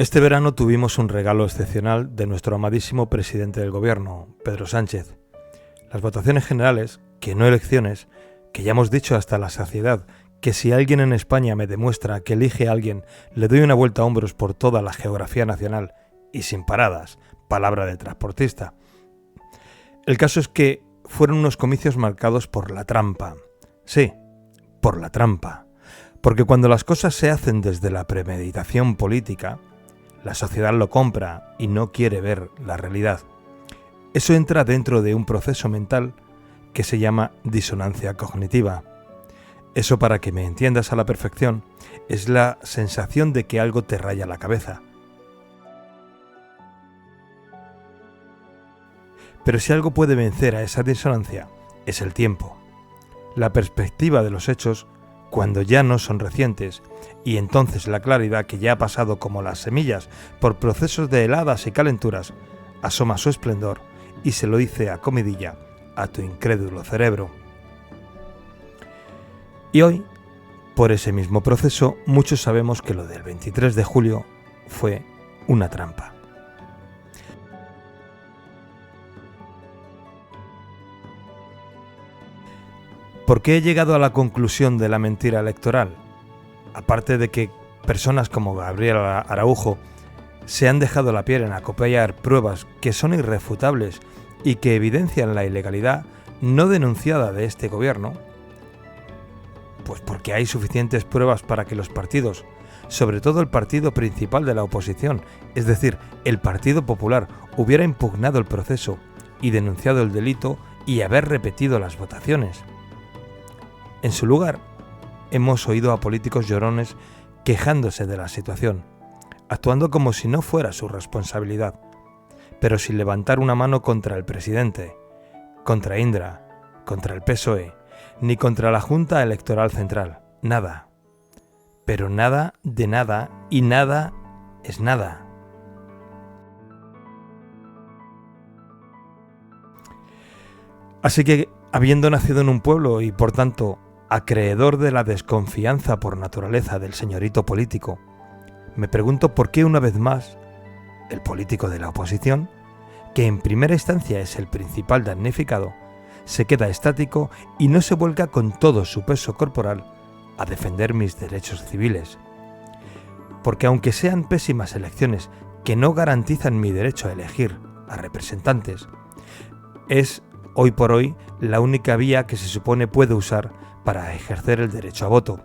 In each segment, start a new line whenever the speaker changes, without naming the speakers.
Este verano tuvimos un regalo excepcional de nuestro amadísimo presidente del gobierno, Pedro Sánchez. Las votaciones generales, que no elecciones, que ya hemos dicho hasta la saciedad, que si alguien en España me demuestra que elige a alguien, le doy una vuelta a hombros por toda la geografía nacional y sin paradas, palabra de transportista. El caso es que fueron unos comicios marcados por la trampa. Sí, por la trampa. Porque cuando las cosas se hacen desde la premeditación política, la sociedad lo compra y no quiere ver la realidad. Eso entra dentro de un proceso mental que se llama disonancia cognitiva. Eso, para que me entiendas a la perfección, es la sensación de que algo te raya la cabeza. Pero si algo puede vencer a esa disonancia, es el tiempo. La perspectiva de los hechos cuando ya no son recientes, y entonces la claridad que ya ha pasado como las semillas por procesos de heladas y calenturas, asoma su esplendor y se lo dice a comidilla a tu incrédulo cerebro. Y hoy, por ese mismo proceso, muchos sabemos que lo del 23 de julio fue una trampa. ¿Por qué he llegado a la conclusión de la mentira electoral? Aparte de que personas como Gabriel Araujo se han dejado la piel en acoplar pruebas que son irrefutables y que evidencian la ilegalidad no denunciada de este gobierno, pues porque hay suficientes pruebas para que los partidos, sobre todo el partido principal de la oposición, es decir, el Partido Popular, hubiera impugnado el proceso y denunciado el delito y haber repetido las votaciones. En su lugar, hemos oído a políticos llorones quejándose de la situación, actuando como si no fuera su responsabilidad, pero sin levantar una mano contra el presidente, contra Indra, contra el PSOE, ni contra la Junta Electoral Central. Nada. Pero nada de nada y nada es nada. Así que, habiendo nacido en un pueblo y, por tanto, acreedor de la desconfianza por naturaleza del señorito político, me pregunto por qué una vez más el político de la oposición, que en primera instancia es el principal damnificado, se queda estático y no se vuelca con todo su peso corporal a defender mis derechos civiles. Porque aunque sean pésimas elecciones que no garantizan mi derecho a elegir a representantes, es hoy por hoy la única vía que se supone puedo usar para ejercer el derecho a voto.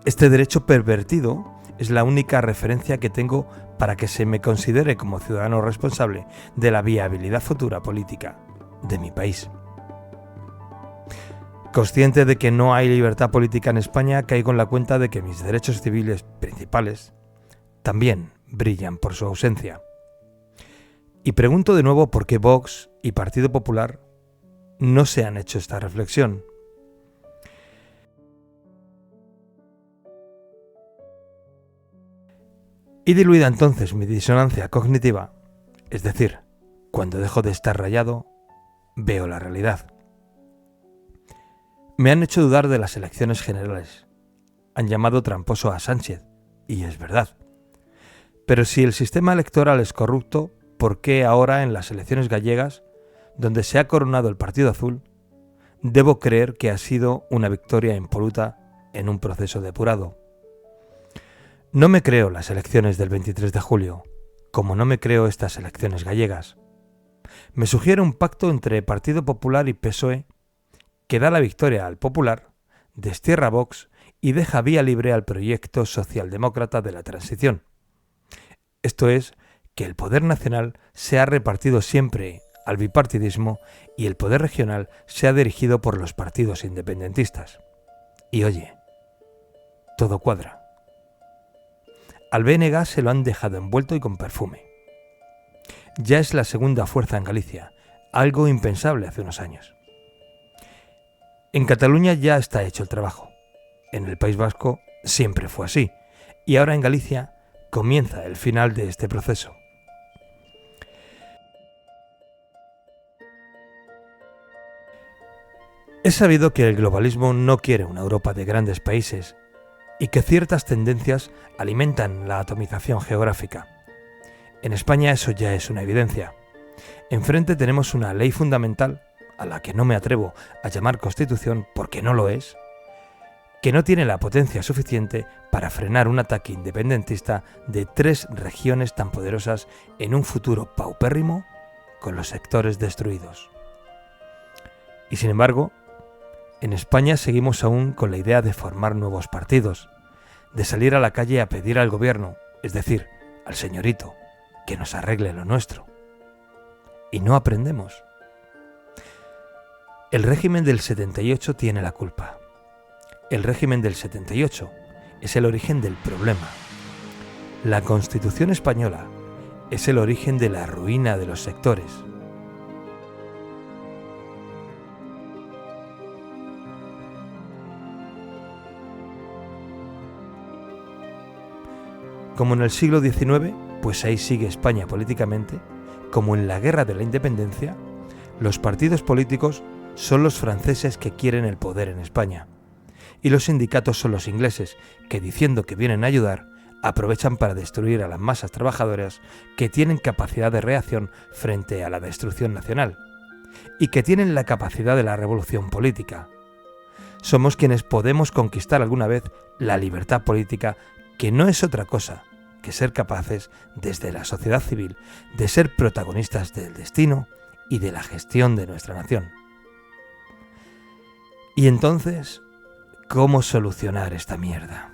Este derecho pervertido es la única referencia que tengo para que se me considere como ciudadano responsable de la viabilidad futura política de mi país. Consciente de que no hay libertad política en España, caigo en la cuenta de que mis derechos civiles principales también brillan por su ausencia. Y pregunto de nuevo por qué Vox y Partido Popular no se han hecho esta reflexión. Y diluida entonces mi disonancia cognitiva, es decir, cuando dejo de estar rayado, veo la realidad. Me han hecho dudar de las elecciones generales. Han llamado tramposo a Sánchez, y es verdad. Pero si el sistema electoral es corrupto, ¿por qué ahora en las elecciones gallegas, donde se ha coronado el Partido Azul, debo creer que ha sido una victoria impoluta en un proceso depurado? No me creo las elecciones del 23 de julio, como no me creo estas elecciones gallegas. Me sugiere un pacto entre Partido Popular y PSOE que da la victoria al Popular, destierra a Vox y deja vía libre al proyecto socialdemócrata de la transición. Esto es, que el poder nacional se ha repartido siempre al bipartidismo y el poder regional se ha dirigido por los partidos independentistas. Y oye, todo cuadra. Al BNG se lo han dejado envuelto y con perfume. Ya es la segunda fuerza en Galicia, algo impensable hace unos años. En Cataluña ya está hecho el trabajo. En el País Vasco siempre fue así. Y ahora en Galicia comienza el final de este proceso. Es sabido que el globalismo no quiere una Europa de grandes países y que ciertas tendencias alimentan la atomización geográfica. En España eso ya es una evidencia. Enfrente tenemos una ley fundamental, a la que no me atrevo a llamar Constitución porque no lo es, que no tiene la potencia suficiente para frenar un ataque independentista de 3 regiones tan poderosas en un futuro paupérrimo con los sectores destruidos. Y sin embargo, en España seguimos aún con la idea de formar nuevos partidos, de salir a la calle a pedir al gobierno, es decir, al señorito, que nos arregle lo nuestro. Y no aprendemos. El régimen del 78 tiene la culpa. El régimen del 78 es el origen del problema. La Constitución española es el origen de la ruina de los sectores. Como en el siglo XIX, pues ahí sigue España políticamente, como en la Guerra de la Independencia, los partidos políticos son los franceses que quieren el poder en España. Y los sindicatos son los ingleses, que diciendo que vienen a ayudar, aprovechan para destruir a las masas trabajadoras que tienen capacidad de reacción frente a la destrucción nacional, y que tienen la capacidad de la revolución política. Somos quienes podemos conquistar alguna vez la libertad política, que no es otra cosa que ser capaces, desde la sociedad civil, de ser protagonistas del destino y de la gestión de nuestra nación. Y entonces, ¿cómo solucionar esta mierda?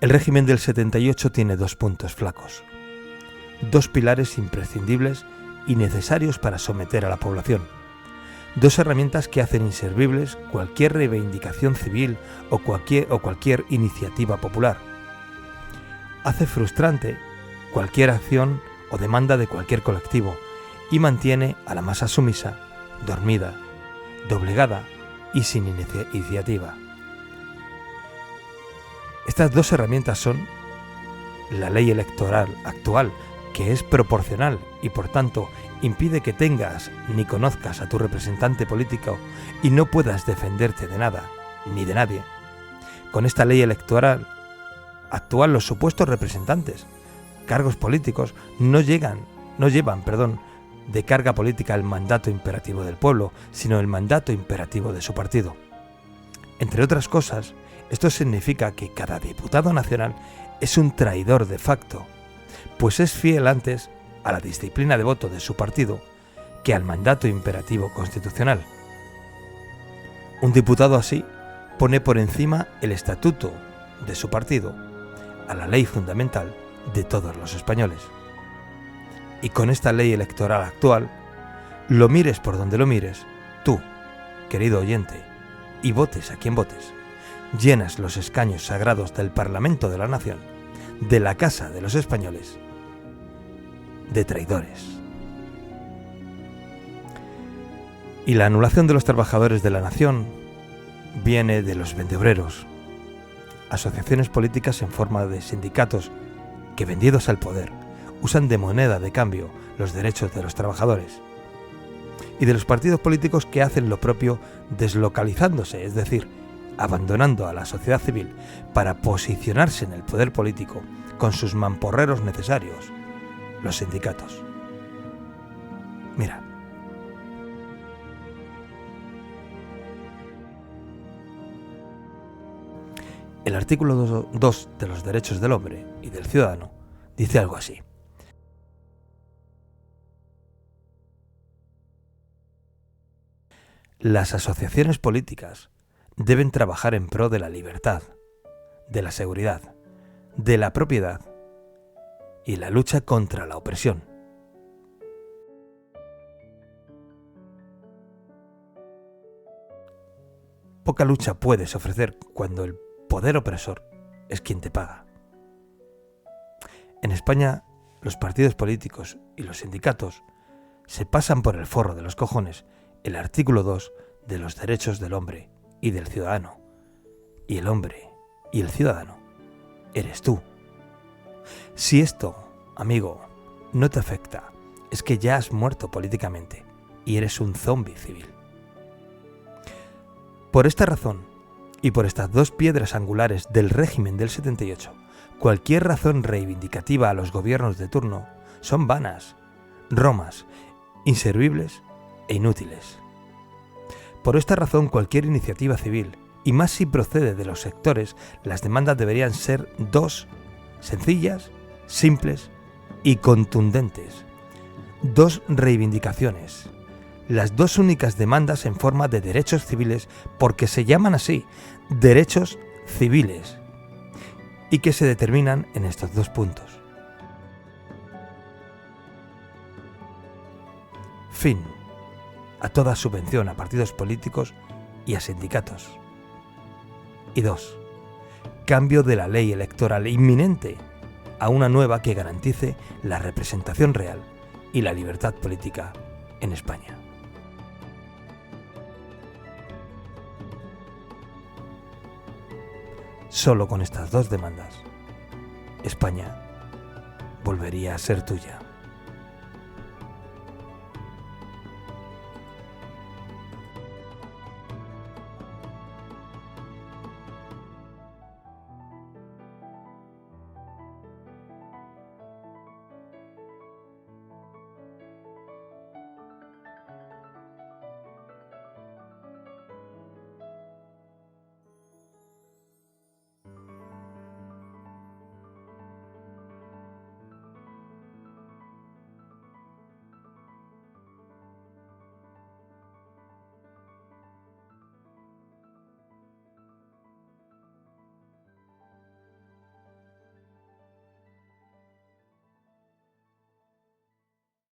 El régimen del 78 tiene 2 puntos flacos, 2 pilares imprescindibles y necesarios para someter a la población, 2 herramientas que hacen inservibles cualquier reivindicación civil o cualquier iniciativa popular. Hace frustrante cualquier acción o demanda de cualquier colectivo y mantiene a la masa sumisa, dormida, doblegada y sin iniciativa. Estas 2 herramientas son la ley electoral actual, que es proporcional y por tanto impide que tengas ni conozcas a tu representante político y no puedas defenderte de nada ni de nadie. Con esta ley electoral actual, los supuestos representantes, cargos políticos, no llevan de carga política el mandato imperativo del pueblo, sino el mandato imperativo de su partido. Entre otras cosas, esto significa que cada diputado nacional es un traidor de facto, pues es fiel antes a la disciplina de voto de su partido que al mandato imperativo constitucional. Un diputado así pone por encima el estatuto de su partido a la ley fundamental de todos los españoles. Y con esta ley electoral actual, lo mires por donde lo mires, tú, querido oyente, y votes a quien votes, llenas los escaños sagrados del Parlamento de la Nación, de la Casa de los Españoles, de traidores. Y la anulación de los trabajadores de la nación viene de los vendeobreros, asociaciones políticas en forma de sindicatos que, vendidos al poder, usan de moneda de cambio los derechos de los trabajadores, y de los partidos políticos que hacen lo propio deslocalizándose, es decir, abandonando a la sociedad civil para posicionarse en el poder político con sus mamporreros necesarios, los sindicatos. Mira. El artículo 2 de los derechos del hombre y del ciudadano dice algo así. Las asociaciones políticas deben trabajar en pro de la libertad, de la seguridad, de la propiedad y la lucha contra la opresión. Poca lucha puedes ofrecer cuando el poder opresor es quien te paga. En España, los partidos políticos y los sindicatos se pasan por el forro de los cojones el artículo 2 de los derechos del hombre y del ciudadano. Y el hombre y el ciudadano eres tú. Si esto, amigo, no te afecta es que ya has muerto políticamente y eres un zombi civil. Por esta razón, y por estas dos piedras angulares del régimen del 78, cualquier razón reivindicativa a los gobiernos de turno son vanas, romas, inservibles e inútiles. Por esta razón, cualquier iniciativa civil, y más si procede de los sectores, las demandas deberían ser dos, sencillas, simples y contundentes. Dos reivindicaciones. Las dos únicas demandas en forma de derechos civiles, porque se llaman así, derechos civiles, y que se determinan en estos dos puntos. Fin a toda subvención a partidos políticos y a sindicatos. Y 2. Cambio de la ley electoral inminente a una nueva que garantice la representación real y la libertad política en España. Solo con estas dos demandas, España volvería a ser tuya.